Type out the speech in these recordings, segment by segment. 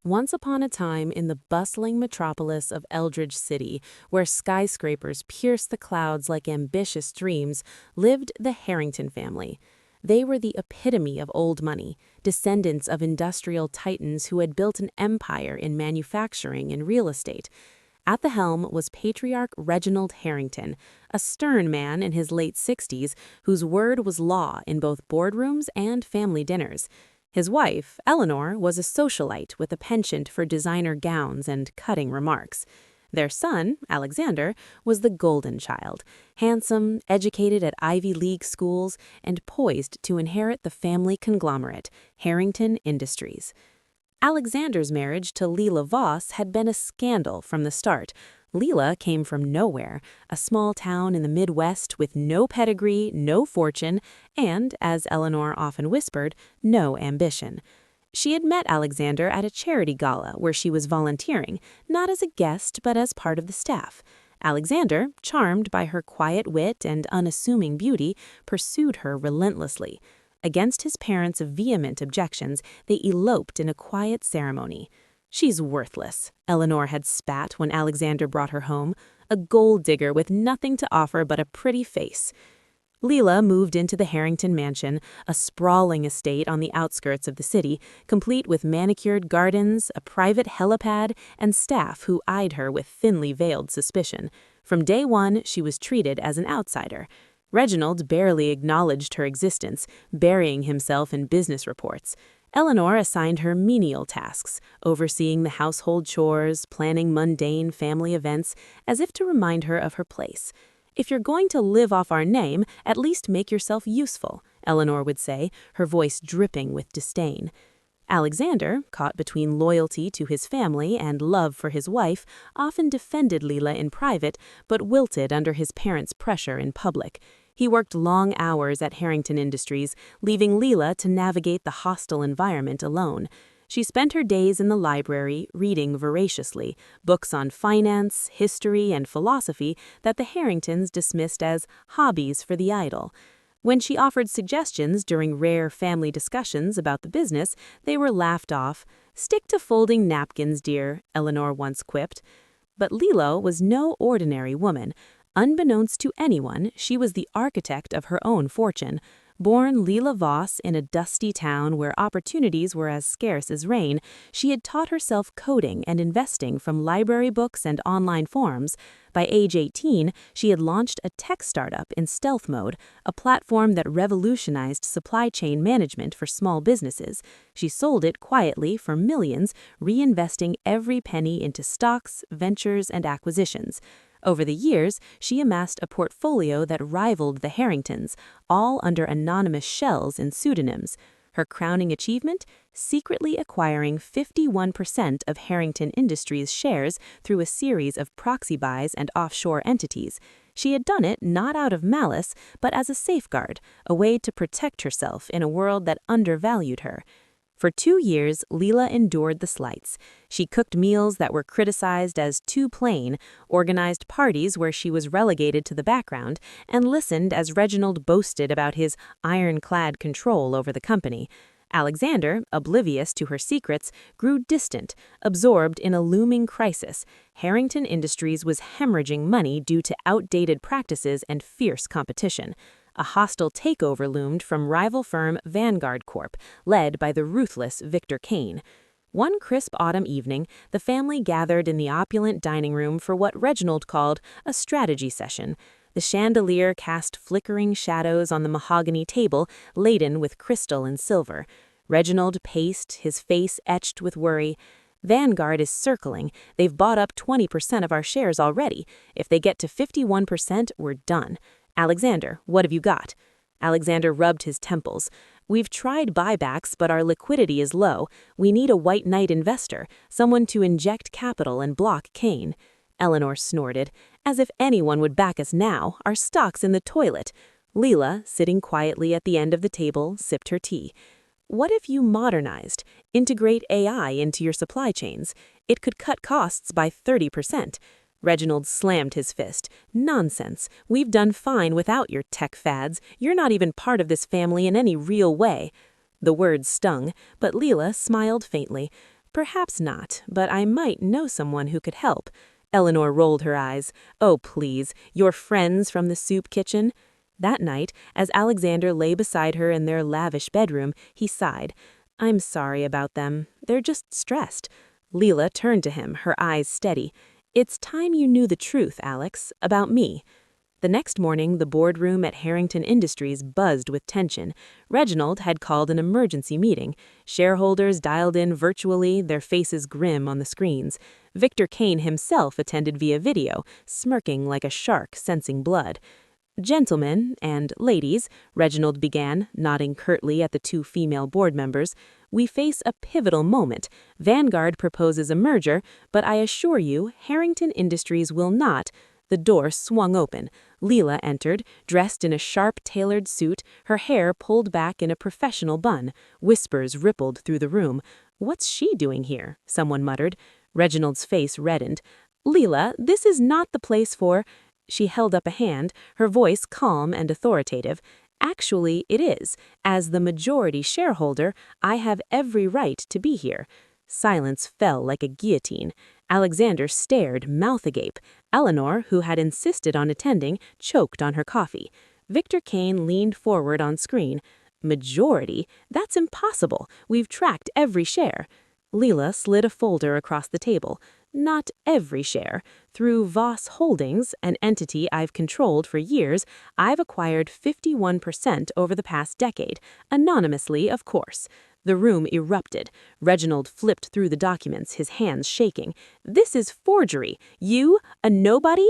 Once upon a time in the bustling metropolis of Eldridge City, where skyscrapers pierced the clouds like ambitious dreams, lived the Harrington family. They were the epitome of old money, descendants of industrial titans who had built an empire in manufacturing and real estate. At the helm was Patriarch Reginald Harrington, a stern man in his late 60s whose word was law in both boardrooms and family dinners. His wife, Eleanor, was a socialite with a penchant for designer gowns and cutting remarks. Their son, Alexander, was the golden child, handsome, educated at Ivy League schools, and poised to inherit the family conglomerate, Harrington Industries. Alexander's marriage to Leela Voss had been a scandal from the start. Leela came from nowhere, a small town in the Midwest with no pedigree, no fortune, and, as Eleanor often whispered, no ambition. She had met Alexander at a charity gala where she was volunteering, not as a guest but as part of the staff. Alexander, charmed by her quiet wit and unassuming beauty, pursued her relentlessly. Against his parents' vehement objections, they eloped in a quiet ceremony. "She's worthless," Eleanor had spat when Alexander brought her home, "a gold digger with nothing to offer but a pretty face." Leela moved into the Harrington mansion, a sprawling estate on the outskirts of the city, complete with manicured gardens, a private helipad, and staff who eyed her with thinly veiled suspicion. From day one, she was treated as an outsider. Reginald barely acknowledged her existence, burying himself in business reports. Eleanor assigned her menial tasks, overseeing the household chores, planning mundane family events, as if to remind her of her place. "If you're going to live off our name, at least make yourself useful," Eleanor would say, her voice dripping with disdain. Alexander, caught between loyalty to his family and love for his wife, often defended Leela in private, but wilted under his parents' pressure in public. He worked long hours at Harrington Industries, leaving Leela to navigate the hostile environment alone. She spent her days in the library, reading voraciously, books on finance, history, and philosophy that the Harringtons dismissed as hobbies for the idle. When she offered suggestions during rare family discussions about the business, they were laughed off. "Stick to folding napkins, dear," Eleanor once quipped. But Leela was no ordinary woman. Unbeknownst to anyone, she was the architect of her own fortune. Born Leela Voss in a dusty town where opportunities were as scarce as rain, she had taught herself coding and investing from library books and online forums. By age 18, she had launched a tech startup in stealth mode, a platform that revolutionized supply chain management for small businesses. She sold it quietly for millions, reinvesting every penny into stocks, ventures, and acquisitions. Over the years, she amassed a portfolio that rivaled the Harringtons, all under anonymous shells and pseudonyms. Her crowning achievement? Secretly acquiring 51% of Harrington Industries shares through a series of proxy buys and offshore entities. She had done it not out of malice, but as a safeguard, a way to protect herself in a world that undervalued her. For 2 years, Leela endured the slights. She cooked meals that were criticized as too plain, organized parties where she was relegated to the background, and listened as Reginald boasted about his ironclad control over the company. Alexander, oblivious to her secrets, grew distant, absorbed in a looming crisis. Harrington Industries was hemorrhaging money due to outdated practices and fierce competition. A hostile takeover loomed from rival firm Vanguard Corp., led by the ruthless Victor Kane. One crisp autumn evening, the family gathered in the opulent dining room for what Reginald called a strategy session. The chandelier cast flickering shadows on the mahogany table, laden with crystal and silver. Reginald paced, his face etched with worry. "Vanguard is circling. They've bought up 20% of our shares already. If they get to 51%, we're done. Alexander, what have you got?" Alexander rubbed his temples. "We've tried buybacks, but our liquidity is low. We need a white knight investor, someone to inject capital and block Kane." Eleanor snorted. "As if anyone would back us now. Our stock's in the toilet." Leela, sitting quietly at the end of the table, sipped her tea. "What if you modernized? Integrate AI into your supply chains. It could cut costs by 30%. Reginald slammed his fist. "Nonsense. We've done fine without your tech fads. You're not even part of this family in any real way." The words stung, but Leela smiled faintly. Perhaps not, but I might know someone who could help. Eleanor rolled her eyes. Oh, please, your friends from the soup kitchen? That night, as Alexander lay beside her in their lavish bedroom, he sighed. I'm sorry about them. They're just stressed. Leela turned to him, her eyes steady. It's time you knew the truth, Alex, about me. The next morning, the boardroom at Harrington Industries buzzed with tension. Reginald had called an emergency meeting. Shareholders dialed in virtually, their faces grim on the screens. Victor Kane himself attended via video, smirking like a shark sensing blood. Gentlemen and ladies, Reginald began, nodding curtly at the two female board members, we face a pivotal moment. Vanguard proposes a merger, but I assure you, Harrington Industries will not. The door swung open. Leela entered, dressed in a sharp-tailored suit, her hair pulled back in a professional bun. Whispers rippled through the room. What's she doing here? Someone muttered. Reginald's face reddened. Leela, this is not the place for... She held up a hand, her voice calm and authoritative. Actually, it is. As the majority shareholder, I have every right to be here. Silence fell like a guillotine. Alexander stared, mouth agape. Eleanor, who had insisted on attending, choked on her coffee. Victor Kane leaned forward on screen. Majority? That's impossible. We've tracked every share. Leela slid a folder across the table. Not every share. Through Voss Holdings, an entity I've controlled for years, I've acquired 51% over the past decade. Anonymously, of course. The room erupted. Reginald flipped through the documents, his hands shaking. This is forgery. You, a nobody?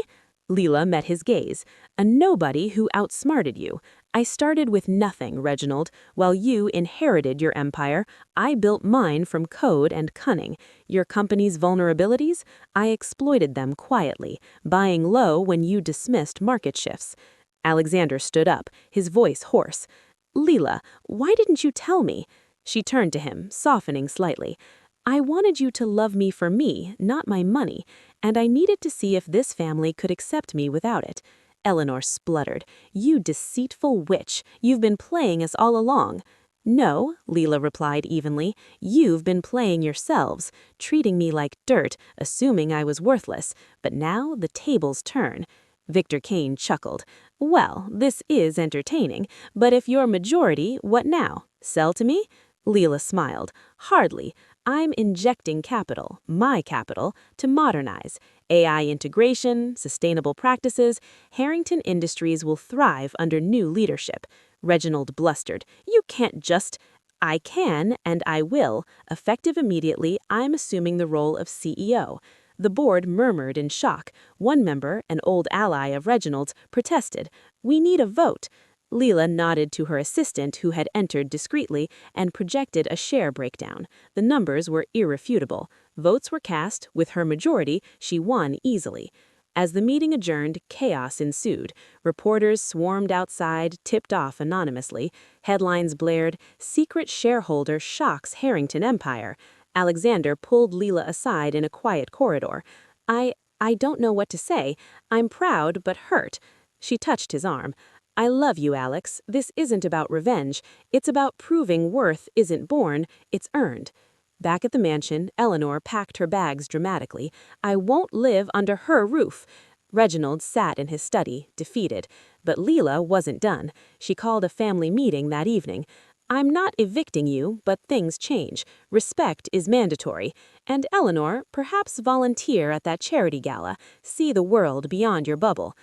Leela met his gaze. A nobody who outsmarted you. I started with nothing, Reginald. While you inherited your empire, I built mine from code and cunning. Your company's vulnerabilities? I exploited them quietly, buying low when you dismissed market shifts. Alexander stood up, his voice hoarse. Leela, why didn't you tell me? She turned to him, softening slightly. I wanted you to love me for me, not my money, and I needed to see if this family could accept me without it. Eleanor spluttered. You deceitful witch, you've been playing us all along. No, Leela replied evenly, you've been playing yourselves, treating me like dirt, assuming I was worthless, but now the tables turn. Victor Kane chuckled. Well, this is entertaining, but if you're majority, what now? Sell to me? Leela smiled. Hardly. I'm injecting capital, my capital, to modernize. AI integration, sustainable practices, Harrington Industries will thrive under new leadership. Reginald blustered. You can't just... I can, and I will. Effective immediately, I'm assuming the role of CEO. The board murmured in shock. One member, an old ally of Reginald's, protested. We need a vote. Leela nodded to her assistant, who had entered discreetly, and projected a share breakdown. The numbers were irrefutable. Votes were cast. With her majority, she won easily. As the meeting adjourned, chaos ensued. Reporters swarmed outside, tipped off anonymously. Headlines blared, "Secret shareholder shocks Harrington Empire." Alexander pulled Leela aside in a quiet corridor. I don't know what to say. I'm proud but hurt. She touched his arm. I love you, Alex. This isn't about revenge. It's about proving worth isn't born, it's earned. Back at the mansion, Eleanor packed her bags dramatically. I won't live under her roof. Reginald sat in his study, defeated. But Leela wasn't done. She called a family meeting that evening. I'm not evicting you, but things change. Respect is mandatory. And Eleanor, perhaps volunteer at that charity gala. See the world beyond your bubble.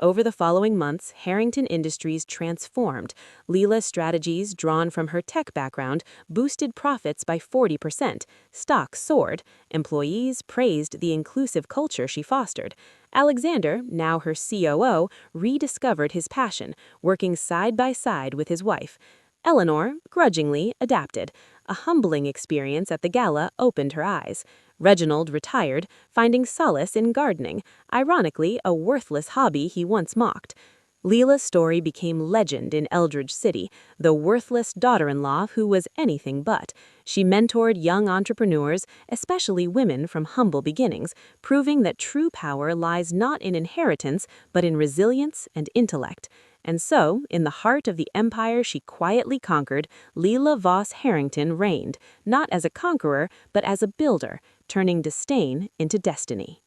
Over the following months, Harrington Industries transformed. Leela's strategies, drawn from her tech background, boosted profits by 40%. Stock soared. Employees praised the inclusive culture she fostered. Alexander, now her COO, rediscovered his passion, working side by side with his wife. Eleanor, grudgingly, adapted. A humbling experience at the gala opened her eyes. Reginald retired, finding solace in gardening, ironically a worthless hobby he once mocked. Leela's story became legend in Eldridge City, the worthless daughter-in-law who was anything but. She mentored young entrepreneurs, especially women from humble beginnings, proving that true power lies not in inheritance, but in resilience and intellect. And so, in the heart of the empire she quietly conquered, Leela Voss Harrington reigned, not as a conqueror, but as a builder, turning disdain into destiny.